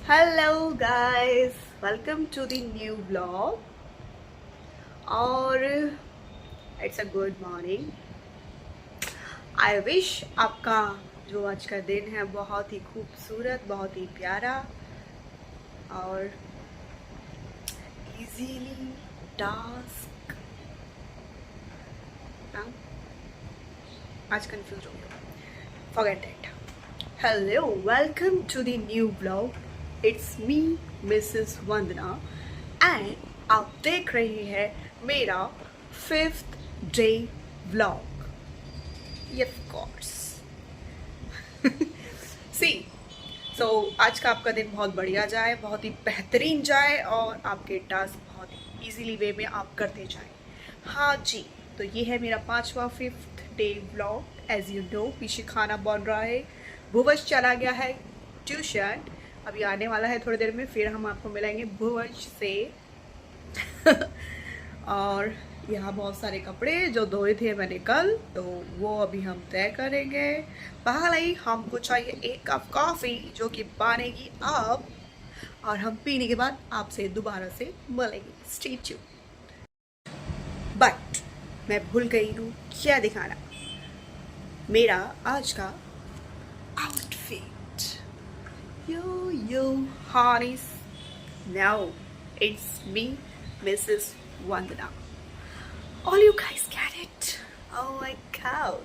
Hello guys, welcome to the new vlog और it's a good morning. I wish आपका जो आज का दिन है बहुत ही खूबसूरत, बहुत ही प्यारा और easily task. आज कंफ्यूज हो गया. Forget it. Hello, welcome to the new vlog. It's me, Mrs. Vandana and आप देख रही हैं मेरा 5th day vlog. Of course. See, so आज का आपका दिन बहुत बढ़िया जाए, बहुत ही बेहतरीन जाए और आपके टास्क बहुत ही इजीली वे में आप करते जाएं. हाँ जी, तो ये है मेरा 5th day vlog. As you know, पीछे खाना बन रहा है. भुवंश चला गया है ट्यूशन, अभी आने वाला है थोड़ी देर में. फिर हम आपको मिलेंगे भुवंश से. और यहाँ बहुत सारे कपड़े जो धोए थे मैंने कल, तो वो अभी हम तय करेंगे. पहले हमको चाहिए एक कप कॉफ़ी जो कि बनेगी अब, और हम पीने के बाद आपसे दोबारा से मिलेंगे. Stay tuned. बट मैं भूल गई हूँ क्या दिखाना, मेरा आज का outfit. Yo, honeys. Now it's me, Mrs. Vandana. All you guys get it. Oh my god.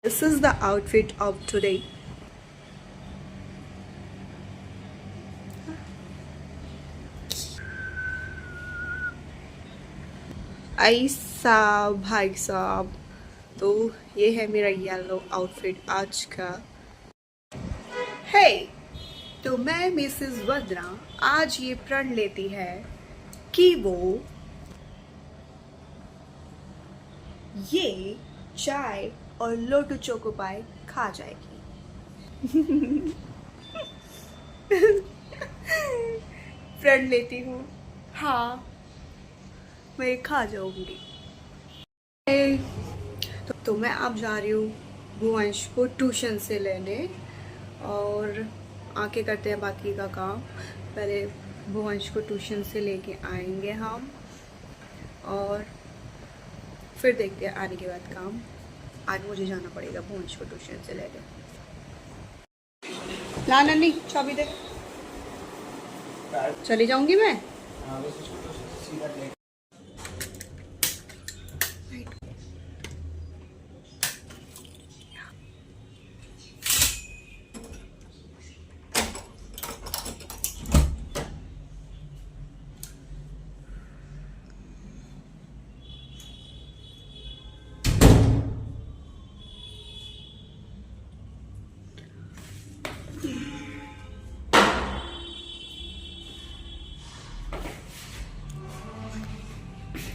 This is the outfit of today. ऐसा भाई साहब, तो ये है मेरा येलो आउटफिट आज का. Hey, तो मैं मिसेस वंदना आज ये प्रण लेती है कि वो ये चाय और लोटू चोको पाई खा जाएगी. प्रण लेती हूँ, हाँ मैं खा जाऊंगी. तो मैं अब जा रही हूँ भुवंश को ट्यूशन से लेने, और आके करते हैं बाकी का काम. पहले भुवंश को ट्यूशन से लेके आएंगे हम, और फिर देखते हैं आने के बाद काम. आज मुझे जाना पड़ेगा भुवंश को ट्यूशन से लेने. ला नन्नी चाबी दे, चली जाऊंगी मैं.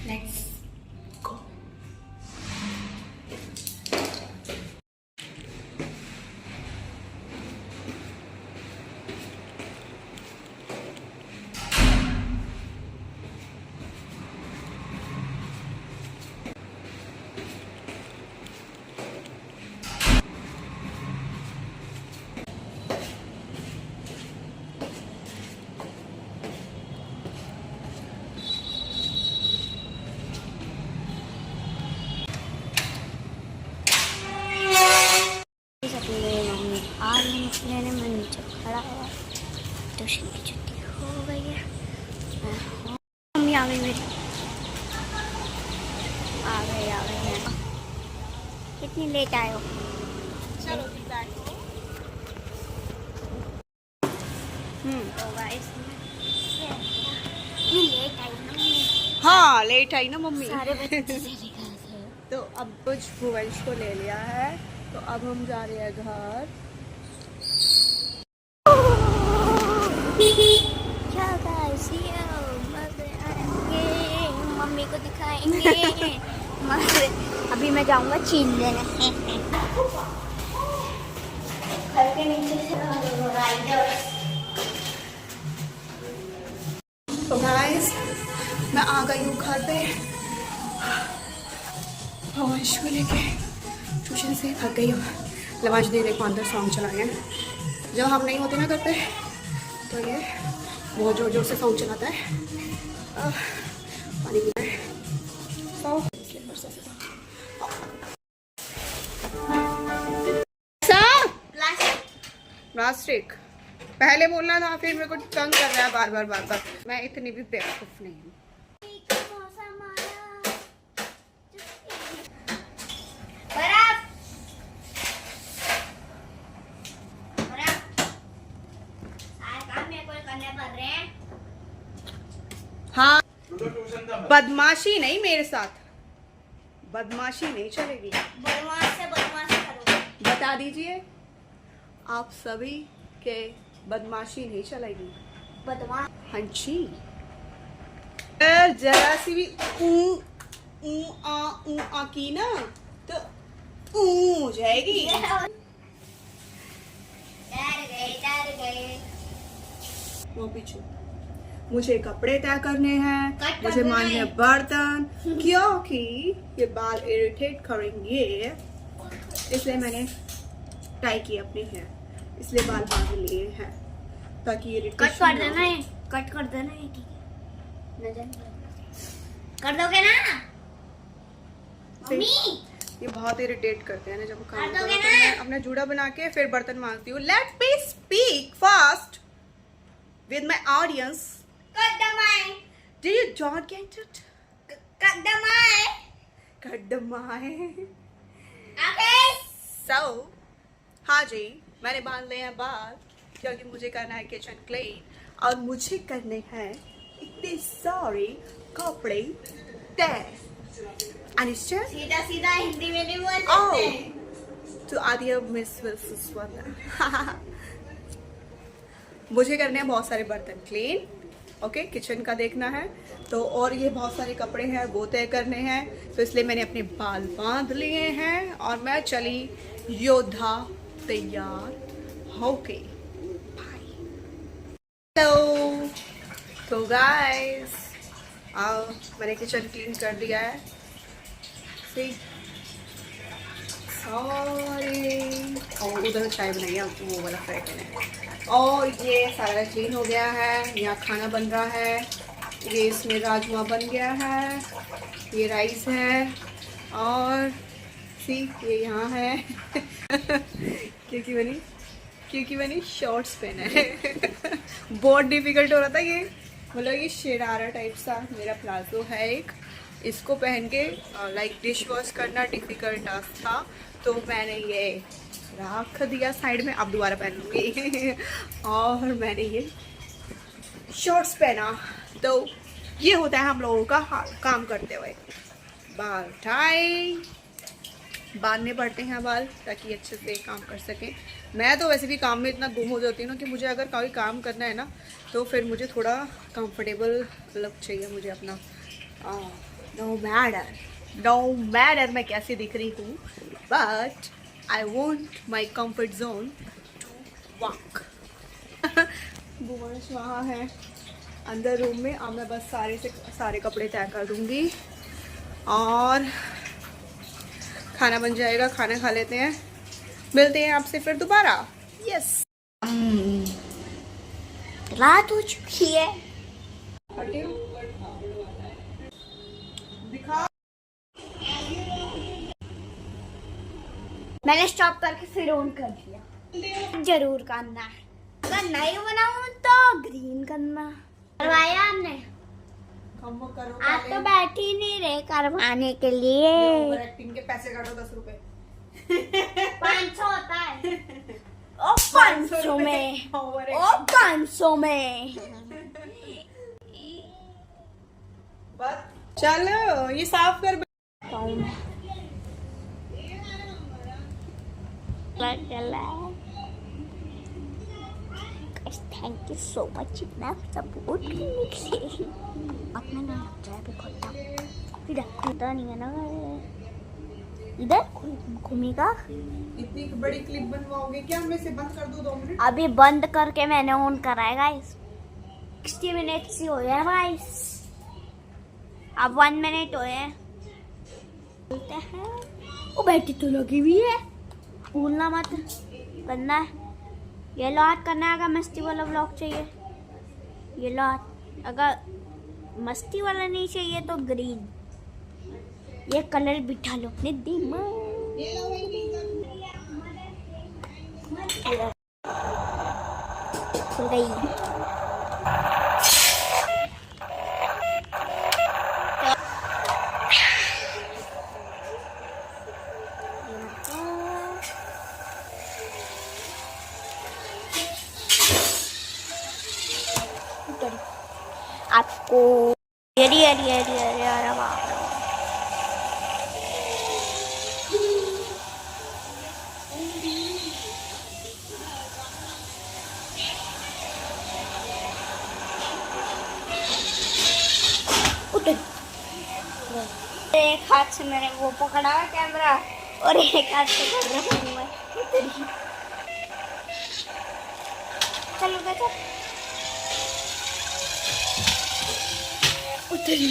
Let's go. मैंने मैं नीचे खड़ा हुआ, ट्यूशन की छुट्टी हो गई है. मम्मी आ गई मेरी, आ गई है. कितनी लेट आए हो? चलो तो गाइस मैं लेट आई ना मम्मी. हाँ लेट आई ना मम्मी. सारे बच्चे चले गए थे. तो अब कुछ भुवंश को ले लिया है, तो अब हम जा रहे हैं घर. क्या गाइस, ये मजे आएंगे, मम्मी को दिखाएंगे. अभी मैं जाऊंगा चीन लेने. घर के नीचे से राइडर्स. तो गाइस मैं आ गई हूँ घर पे. भुवंश को लेके ट्यूशन से थक गई हूँ. लवाज दे देखो अंदर सॉन्ग चलाए हैं. जब हम नहीं होते ना घर पे तो ये बहुत जोर जोर से साउंड चलाता है। पानी पीना है। प्लास्टिक पहले बोलना था, फिर मेरे को तंग कर रहा है बार बार। मैं इतनी भी बेवकूफ नहीं हूँ। हाँ, बदमाशी नहीं मेरे साथ, बदमाशी नहीं चलेगी। बदमाश करो। बता दीजिए आप सभी के बदमाशी नहीं चलेगी। बदमाश। हाँ जी, अगर जरा सी भी ऊ आ की ना तो ऊ हो जाएगी। डर गए। वो पीछे मुझे कपड़े तय करने हैं, कट मुझे करने मांजने हैं। बर्तन, क्योंकि ये बाल इरिटेट करेंगे, इसलिए मैंने टाई की अपने हेयर, इसलिए बाल बांध लिए हैं ताकि ये कट कर देना है, कट कर देना है, ठीक है? नजर कर दोगे ना मम्मी? ये बहुत इरिटेट करते हैं ना जब काम कर करो, दोगे तो ना? मैं अपना जूड़ा बना के फिर बर्तन मांजती हूँ। Let me speak first with my audience. कदमाए। Did you don't get it? कदमाए। कदमाए। ओके। So, हाँ जी, मैंने बांध लिए हैं बाल क्योंकि मुझे करना है किचन क्लीन और मुझे करने हैं इतने सारे कपड़े तय। Understand? सीधा सीधा हिंदी में नहीं बोल Oh, सकते। to Adia Miss Wilson। मुझे करने हैं बहुत सारे बर्तन क्लीन, ओके, किचन का देखना है तो, और ये बहुत सारे कपड़े हैं वो तय करने हैं, तो इसलिए मैंने अपने बाल बांध लिए हैं और मैं चली योद्धा तैयार होके। हेलो तो गाइस, आओ, मैंने किचन क्लीन कर दिया है। सी और उधर चाय बनाई है, वो वाला फ्राई करना है। और ये सारा क्लीन हो गया है, यहाँ खाना बन रहा है, ये इसमें राजमा बन गया है, ये राइस है, और सी ये यहाँ है। क्योंकि मैंने शॉर्ट्स पहना है। बहुत डिफिकल्ट हो रहा था ये, मतलब ये शरारा टाइप सा मेरा प्लाजो है एक, इसको पहन के लाइक डिश वॉश करना डिफिकल्ट टास्क था, तो मैंने ये रख दिया साइड में, अब दोबारा पहन लूँगी। और मैंने ये शॉर्ट्स पहना, तो ये होता है हम लोगों का काम करते हुए। बाल टाई बांधने पड़ते हैं बाल ताकि अच्छे से काम कर सकें। मैं तो वैसे भी काम में इतना गुम हो जाती हूँ ना कि मुझे अगर कोई काम करना है ना तो फिर मुझे थोड़ा कंफर्टेबल लुक चाहिए मुझे अपना। नो मैटर मैं कैसे दिख रही हूँ, but I want my comfort zone to walk. बुआश वहाँ है अंदर रूम में, अब मैं बस सारे कपड़े तय कर दूँगी और खाना बन जाएगा, खाना खा लेते हैं, मिलते हैं आपसे फिर दोबारा। यस, रात हो चुकी है। दिखा, मैंने स्टॉप करके फिर ऑन कर दिया। जरूर करना है, अगर नहीं बनाऊं तो ग्रीन करना। करवाया आपने? कम करो, आप तो बैठ ही नहीं रहे करवाने के लिए। एक्टिंग के पैसे काटो 10 रुपए। 500 होता है। ओ 500 में, ओ 500 में। चलो ये साफ कर। थैंक यू सो मच इतना सपोर्ट करने के लिए। अपना नाम लग जाए भी खोलता इधर खुलता नहीं है ना, इधर घूमेगा। इतनी बड़ी क्लिप बनवाओगे क्या? मैं इसे बंद कर दूं 2 मिनट? अभी बंद करके मैंने ऑन करा है गाइस। 60 मिनट ही हो गया गाइस, अब 1 मिनट हुए हैं। बोलते हैं वो बैठी तो लगी हुई है, भूलना मत करना है। ये लॉक करना है, अगर मस्ती वाला ब्लॉग चाहिए ये लो, अगर मस्ती वाला नहीं चाहिए तो ग्रीन, ये कलर बिठा लो अपने दिमाग। खुल गई। आपको अरे अरे अरे अरे अरे बाप रे। एक हाथ से मैंने वो पकड़ा कैमरा और एक हाथ से कर रहा हूँ मैं। चलो बेटा उतरी।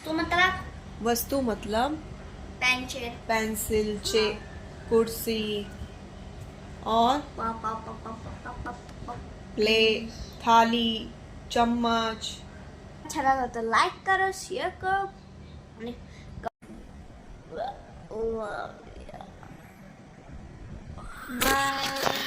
तो मतलब वस्तु मतलब पेंसिल, पेंसिल, कुर्सी और प्लेट, थाली, चम्मच। अच्छा लगा तो लाइक करो, शेयर करो। बाय।